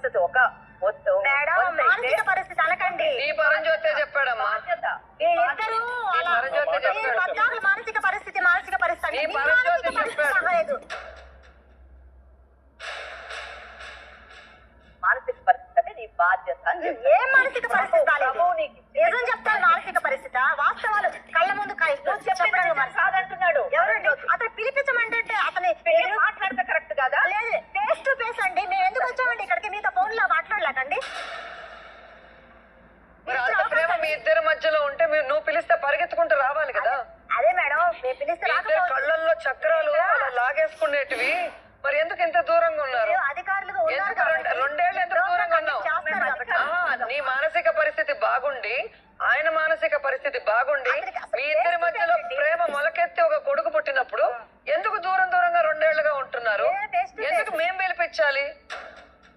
పరిస్థితి ఒక మానసిక పరిస్థితి అనకండి. ఈ పరంజ్యోతే చెప్పాడమ్మా. వీళ్ళిద్దరూ పరంజ్యోతి చెప్పాడు. మానసిక పరిస్థితి ఈ పరంజ్యోతి చెప్పాడు. మానసిక పరిస్థితి అంటే నీ బాధ్యత. ఏ మానసిక పరిస్థితి నిజం చెప్తాను. మానసిక పరిస్థితి వాస్తవాలు కళ్ళ ముందు కాదంటున్నాడు. ఎవరండి అతను పిలిపించమంటే అతని మాట్లాడితే కరెక్ట్ కాదా? లేదు, ఫేస్ టు ఫేస్ అండి. మేము ఎందుకు వచ్చామండి ఇక్కడికి? మీతో ఫోన్ లో మాట్లాడలేకండి. మరి అంత ప్రేమ మీ ఇద్దరి మధ్యలో ఉంటే నువ్వు పిలిస్తే పరిగెత్తుకుంటూ రావాలి కదా. అదే మేడం, మేము పిలిస్తే కళ్ళల్లో చక్రాలు అలా లాగేసుకునేటివి. మరి ఎందుకు ఇంత దూరంగా ఉన్నారు? అధికారులు రెండేళ్ళు ఎంత దూరంగా ఉన్నావు? నీ మానసిక పరిస్థితి బాగుండి ఆయన మానసిక పరిస్థితి బాగుండి మీ ఇద్దరి మధ్యలో ప్రేమ మొలకెత్తి ఒక కొడుకు పుట్టినప్పుడు ఎందుకు దూరంగా రెండేళ్లుగా ఉంటున్నారు? ఎందుకు మేం పిలిపించాలి?